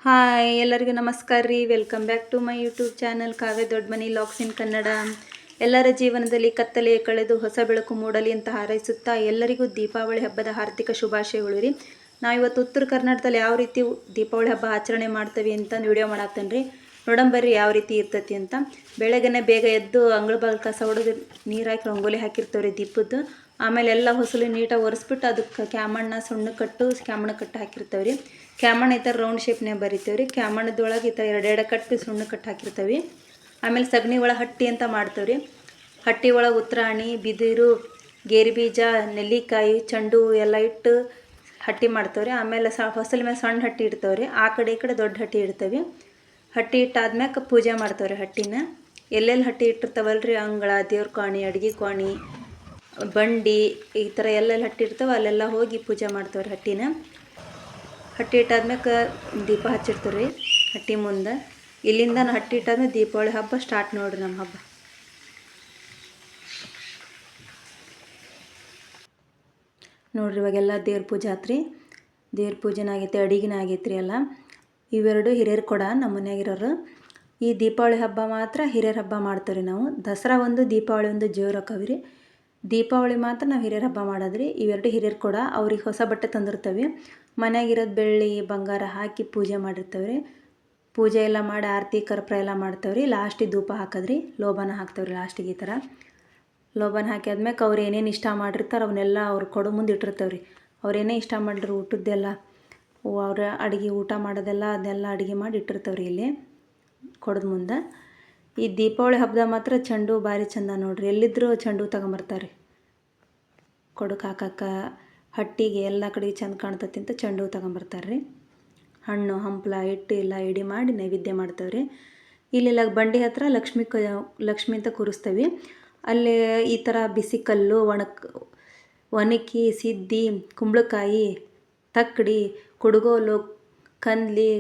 Hi ಎಲ್ಲರಿಗೂ ನಮಸ್ಕಾರ ರೀ. Welcome back to my YouTube channel Kavya Doddamani logs ಇನ್ ಕನ್ನಡ. ಎಲ್ಲರ ಜೀವನದಲ್ಲಿ ಕತ್ತಲೆ ಕಳೆದು ಹೊಸ ಬೆಳಕು ಮೂಡಲಿ ಅಂತ ಹಾರೈಸುತ್ತಾ ಎಲ್ಲರಿಗೂ ದೀಪಾವಳಿ ಹಬ್ಬದ ಹಾರ್ದಿಕ ಶುಭಾಶಯಗಳು ರೀ. ನಾವಿವತ್ತು ಉತ್ತರ ಕರ್ನಾಟಕದಲ್ಲಿ ಯಾವ ರೀತಿ ದೀಪಾವಳಿ ಹಬ್ಬ ಆಚರಣೆ ಮಾಡ್ತೀವಿ ಅಂತಂದು ವಿಡಿಯೋ ಮಾಡಾಕ್ತೇನೆ ರೀ. ನೋಡಂಬರ್ರಿ ಯಾವ ರೀತಿ ಇರ್ತೈತಿ ಅಂತ. ಬೆಳಗ್ಗೆನೆ ಬೇಗ ಎದ್ದು ಅಂಗಳ ಬಾಗಿಲು ಕಸ ಹೊಡೆದು ನೀರು ಹಾಕಿ ರಂಗೋಲಿ ಹಾಕಿರ್ತೇವೆ ರೀ ದೀಪದ್ದು. ಆಮೇಲೆ ಎಲ್ಲ ಹೊಸಲು ನೀಟಾಗಿ ಒರೆಸ್ಬಿಟ್ಟು ಅದಕ್ಕೆ ಕ್ಯಾಮಣ್ಣ ಸುಣ್ಣ ಕಟ್ಟು ಕ್ಯಾಮಣ್ಣ ಕಟ್ಟು ಹಾಕಿರ್ತೇವೆ ರೀ. ಕ್ಯಾಮಣ್ಣ ಈ ಥರ ರೌಂಡ್ ಶೇಪ್ನಾಗ ಬರಿತೇವೆ ರೀ. ಕ್ಯಾಮಣ್ಣದೊಳಗೆ ಈ ಥರ ಎರಡೆರಡು ಕಟ್ಟು ಸುಣ್ಣ ಕಟ್ಟು ಹಾಕಿರ್ತೇವೆ. ಆಮೇಲೆ ಸಗಣಿ ಒಳಗೆ ಹಟ್ಟಿ ಅಂತ ಮಾಡ್ತೇವೆ ರೀ. ಹಟ್ಟಿ ಒಳಗೆ ಉತ್ತರಾಣಿ, ಬಿದಿರು, ಗೇರು ಬೀಜ, ನೆಲ್ಲಿಕಾಯಿ, ಚೆಂಡು ಎಲ್ಲ ಇಟ್ಟು ಹಟ್ಟಿ ಮಾಡ್ತೇವೆ ರೀ. ಆಮೇಲೆ ಹೊಸಲ ಮೇಲೆ ಸಣ್ಣ ಹಟ್ಟಿ ಇಡ್ತೇವೆ ರೀ. ಆ ಕಡೆ ಈ ಕಡೆ ದೊಡ್ಡ ಹಟ್ಟಿ ಇಡ್ತೇವೆ. ಹಟ್ಟಿ ಇಟ್ಟಾದ್ಮ್ಯಾಕೆ ಪೂಜೆ ಮಾಡ್ತೇವೆ ರೀ. ಹಟ್ಟಿನ ಎಲ್ಲೆಲ್ಲಿ ಹಟ್ಟಿ ಇಟ್ಟಿರ್ತಾವಲ್ರಿ, ಅಂಗಳ, ದೇವ್ರ ಕೋಣೆ, ಅಡುಗೆ ಕೋಣೆ, ಬಂಡಿ, ಈ ಥರ ಎಲ್ಲೆಲ್ಲಿ ಹಟ್ಟಿ ಇರ್ತಾವೆ ಅಲ್ಲೆಲ್ಲ ಹೋಗಿ ಪೂಜೆ ಮಾಡ್ತೇವೆ ರೀ. ಹಟ್ಟಿ ಇಟ್ಟಾದ್ಮ್ಯಾಕೆ ದೀಪ ಹಚ್ಚಿರ್ತೀವಿ ರೀ ಹಟ್ಟಿ ಮುಂದೆ. ಇಲ್ಲಿಂದ ಹಟ್ಟಿ ಇಟ್ಟಾದ್ಮೇಲೆ ದೀಪಾವಳಿ ಹಬ್ಬ ಸ್ಟಾರ್ಟ್ ನೋಡಿರಿ. ನಮ್ಮ ಹಬ್ಬ ನೋಡ್ರಿ. ಇವಾಗೆಲ್ಲ ದೇವ್ರ ಪೂಜೆ ಆತ್ರಿ. ದೇವ್ರ ಪೂಜೆನ ಆಗೈತೆ, ಅಡಿಗೆನ ಆಗೈತೆ ರೀ ಎಲ್ಲ. ಇವೆರಡು ಹಿರಿಯರು ಕೊಡ ನಮ್ಮ ಮನ್ಯಾಗಿರೋರು. ಈ ದೀಪಾವಳಿ ಹಬ್ಬ ಮಾತ್ರ ಹಿರಿಯರ ಹಬ್ಬ ಮಾಡ್ತೇವೆ ರೀ ನಾವು. ದಸರಾ ಒಂದು, ದೀಪಾವಳಿ ಒಂದು ಜೋರು ಹಾಕವಿ ರೀ. ದೀಪಾವಳಿ ಮಾತ್ರ ನಾವು ಹಿರಿಯರ ಹಬ್ಬ ಮಾಡೋದ್ರಿ. ಇವೆರಡು ಹಿರಿಯರು ಕೊಡ. ಅವ್ರಿಗೆ ಹೊಸ ಬಟ್ಟೆ ತಂದಿರ್ತೇವೆ. ಮನ್ಯಾಗಿರೋದು ಬೆಳ್ಳಿ ಬಂಗಾರ ಹಾಕಿ ಪೂಜೆ ಮಾಡಿರ್ತೇವೆ ರೀ. ಪೂಜೆ ಎಲ್ಲ ಮಾಡಿ ಆರತಿ ಕರ್ಪೂರ ಎಲ್ಲ ಮಾಡ್ತೇವೆ ರೀ. ಲಾಸ್ಟಿಗೆ ಧೂಪ ಹಾಕೋದ್ರಿ, ಲೋಬಾನ ಹಾಕ್ತೇವೆ ರೀ ಲಾಸ್ಟಿಗೆ. ಈ ಥರ ಲೋಬಾನ ಹಾಕಿ ಆದ್ಮ್ಯಾಕೆ ಅವ್ರು ಏನೇನು ಇಷ್ಟ ಮಾಡಿರ್ತಾರೆ ಅವನ್ನೆಲ್ಲ ಅವ್ರು ಕೊಡೋ ಮುಂದೆ ಇಟ್ಟಿರ್ತೇವೆ ರೀ. ಅವ್ರೇನೇ ಇಷ್ಟ ಮಾಡಿದ್ರು ಊಟದ್ದೆಲ್ಲ, ಅವ್ರ ಅಡುಗೆ ಊಟ ಮಾಡೋದೆಲ್ಲ ಅದನ್ನೆಲ್ಲ ಅಡುಗೆ ಮಾಡಿ ಇಟ್ಟಿರ್ತೇವೆ ರೀ ಇಲ್ಲಿ ಕೊಡೋದು ಮುಂದೆ. ಈ ದೀಪಾವಳಿ ಹಬ್ಬದ ಮಾತ್ರ ಚೆಂಡು ಭಾರಿ ಚಂದ ನೋಡ್ರಿ. ಎಲ್ಲಿದ್ದರೂ ಚೆಂಡು ತಗೊಂಬರ್ತಾರೆ ಕೊಡಕ್ಕೆ ಹಾಕಕ್ಕೆ. ಹಟ್ಟಿಗೆ ಎಲ್ಲ ಕಡೆಗೆ ಚೆಂದ ಕಾಣ್ತತಿ ಅಂತ ಚೆಂಡು ತಗೊಂಬರ್ತಾರೆ ರೀ. ಹಣ್ಣು ಹಂಪಲ ಹಿಟ್ಟು ಎಲ್ಲ ಎಡೆ ಮಾಡಿ ನೈವೇದ್ಯ ಮಾಡ್ತೇವೆ ರೀ. ಇಲ್ಲೆಲ್ಲ ಬಂಡಿ ಹತ್ರ ಲಕ್ಷ್ಮಿ ಅಂತ ಕೂರಿಸ್ತೇವೆ. ಅಲ್ಲಿ ಈ ಥರ ಬಿಸಿ ಕಲ್ಲು, ಒಣಕಿ, ಸಿದ್ದಿ, ಕುಂಬಳಕಾಯಿ, ತಕ್ಕಡಿ, ಕುಡುಗೋಲು, ಕಂದ್ಲಿ,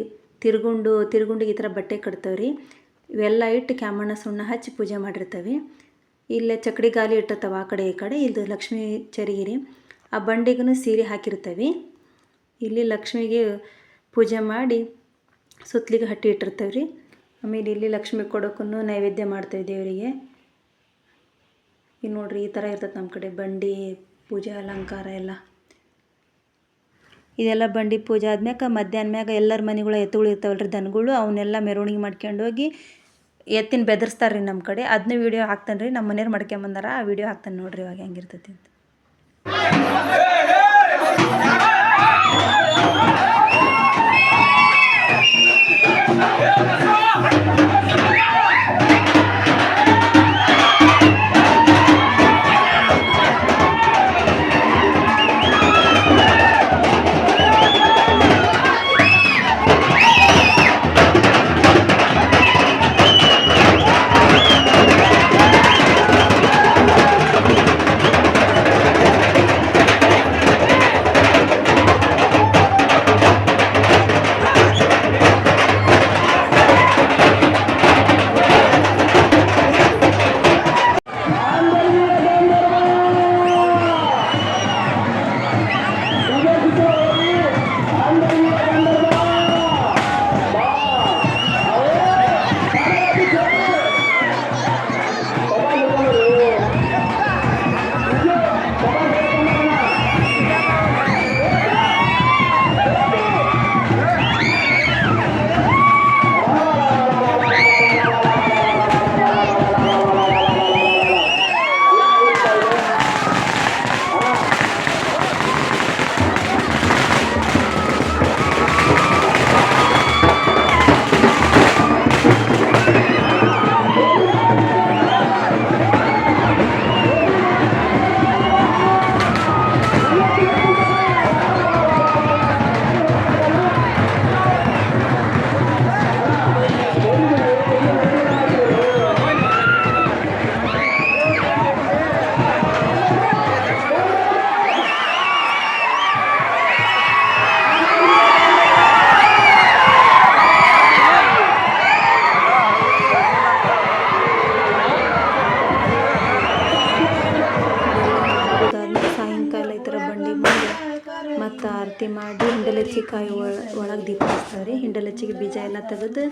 ತಿರುಗುಂಡಿಗೆ ಈ ಥರ ಬಟ್ಟೆ ಕಟ್ತೇವೆ ರೀ. ಇವೆಲ್ಲ ಇಟ್ಟು ಕ್ಯಾಮಣ್ಣ ಸುಣ್ಣ ಹಚ್ಚಿ ಪೂಜೆ ಮಾಡಿರ್ತೇವೆ. ಇಲ್ಲೇ ಚಕ್ಕಡಿ ಗಾಲಿ ಇಟ್ಟಿರ್ತವೆ ಆ ಕಡೆ ಈ ಕಡೆ. ಇದು ಲಕ್ಷ್ಮೀ ಚರಿಗಿರಿ. ಆ ಬಂಡಿಗೂ ಸೀರೆ ಹಾಕಿರ್ತೇವೆ. ಇಲ್ಲಿ ಲಕ್ಷ್ಮಿಗೆ ಪೂಜೆ ಮಾಡಿ ಸುತ್ತಲಿಗೆ ಹಟ್ಟಿ ಇಟ್ಟಿರ್ತೇವೆ ರೀ. ಆಮೇಲೆ ಇಲ್ಲಿ ಲಕ್ಷ್ಮಿ ಕೊಡೋಕ್ಕೂ ನೈವೇದ್ಯ ಮಾಡ್ತೇವೆ ದೇವರಿಗೆ. ಈಗ ನೋಡ್ರಿ ಈ ಥರ ಇರ್ತದೆ ನಮ್ಮ ಕಡೆ ಬಂಡಿ ಪೂಜೆ ಅಲಂಕಾರ ಎಲ್ಲ. ಇದೆಲ್ಲ ಬಂಡಿ ಪೂಜೆ ಆದ್ಮ್ಯಾಕೆ ಮಧ್ಯಾಹ್ನ ಮ್ಯಾಗ ಎಲ್ಲರ ಮನೆಗಳು ಎತ್ತುಗಳು ಇರ್ತಾವಲ್ರಿ, ದನಗಳು. ಅವನ್ನೆಲ್ಲ ಮೆರವಣಿಗೆ ಮಾಡ್ಕೊಂಡು ಹೋಗಿ ಎತ್ತಿನ ಬೆದರ್ಸ್ತಾರೆ ರೀ ನಮ್ಮ ಕಡೆ. ಅದನ್ನ ವೀಡಿಯೋ ಹಾಕ್ತಾನೆ ರೀ. ನಮ್ಮ ಮನೆಯವ್ರು ಮಾಡ್ಕೊಂಬಂದಾರ, ಆ ವೀಡಿಯೋ ಹಾಕ್ತಾನೆ ನೋಡ್ರಿ ಇವಾಗ ಹೆಂಗಿರ್ತೈತಿ ಅಂತ. ಮಾಡಿ ಹಿಂಡಲಚ್ಚಿ ಕಾಯಿ ಒಳಗೆ ದೀಪ ಹಚ್ತಾರೆ. ಹಿಂಡಲಚ್ಚಿಗೆ ಬೀಜ ಎಲ್ಲ ತೆಗೆದು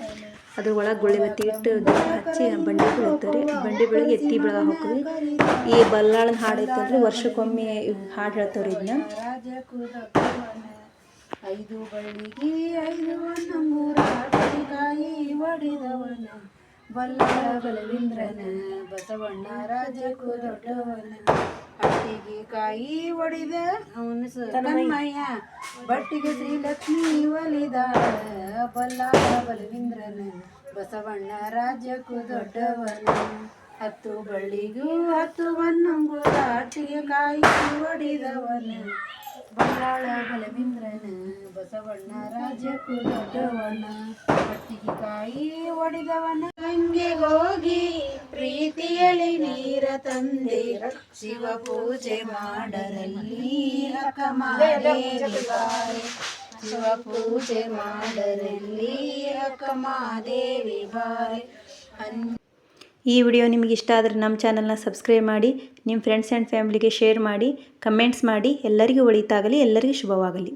ಅದ್ರ ಒಳಗೆ ಗುಳ್ಳಿ ಬತ್ತಿ ಇಟ್ಟು ದೀಪ ಹಚ್ಚಿ ಬಂಡಿ ಬೀಳ್ತಾರೆ. ಬಂಡಿ ಬೆಳಗ್ಗೆ ಎತ್ತಿ ಬೆಳಗ ಹೋಗ್ತೀವಿ. ಈ ಬಲ್ಲಾಳನ ಹಾಡು ಐತಂದ್ರೆ ವರ್ಷಕ್ಕೊಮ್ಮೆ ಹಾಡು ಹೇಳ್ತಾರೆ. ಇದನ್ನ 5 ಬಳ್ಳಿಗೆ 5 ನಮ್ಮೂರ ಕಾಯಿ ಒಡೆದವನ ಬಲ್ಲಾಳ ಬಲವಿಂದ್ರನ ಬಸವಣ್ಣ ರಾಜಕ್ಕೂ ದೊಡ್ಡವನ ಹಟ್ಟಿಗೆ ಕಾಯಿ ಒಡೆದ ಅವನು ತಮ್ಮಯ್ಯ ಬಟ್ಟಿಗೆ ಶ್ರೀಲಕ್ಷ್ಮಿ ಒಲಿದಾಳ ಬಲ್ಲಾಳ ಬಲವಿಂದ್ರನ ಬಸವಣ್ಣ ರಾಜ್ಯಕ್ಕೂ ದೊಡ್ಡವನ 10 ಬಳ್ಳಿಗೂ 10 ಬನ್ನಂಗುರ ಹಟ್ಟಿಗೆ ಕಾಯಿ ಒಡೆದವನ ಬಲ್ಲಾಳ ಬಲವಿಂದ್ರನ ಬಸವಣ್ಣ ರಾಜ್ಯಕ್ಕೂ ದೊಡ್ಡವನ ಹಟ್ಟಿಗೆ ಕಾಯಿ ಒಡೆದವನ ಗಂಗೆಗೋಗಿ ಪ್ರೀತಿಯಲ್ಲಿ ನೀರ ತಂದೆ ಶಿವ ಪೂಜೆ ಮಾಡರಲ್ಲಿ ಅಕ್ಕಮಾದೇವಿ ಬಾರೆ ಶಿವ ಪೂಜೆ ಮಾಡರಲ್ಲಿ ಅಕ್ಕಮಾದೇವಿ ಬಾರೆ. ಈ ವಿಡಿಯೋ ನಿಮಗೆ ಇಷ್ಟ ಆದರೆ ನಮ್ಮ ಚಾನಲ್ನ ಸಬ್ಸ್ಕ್ರೈಬ್ ಮಾಡಿ, ನಿಮ್ಮ ಫ್ರೆಂಡ್ಸ್ ಆ್ಯಂಡ್ ಫ್ಯಾಮಿಲಿಗೆ ಶೇರ್ ಮಾಡಿ, ಕಮೆಂಟ್ಸ್ ಮಾಡಿ. ಎಲ್ಲರಿಗೂ ಒಳಿತಾಗಲಿ, ಎಲ್ಲರಿಗೂ ಶುಭವಾಗಲಿ.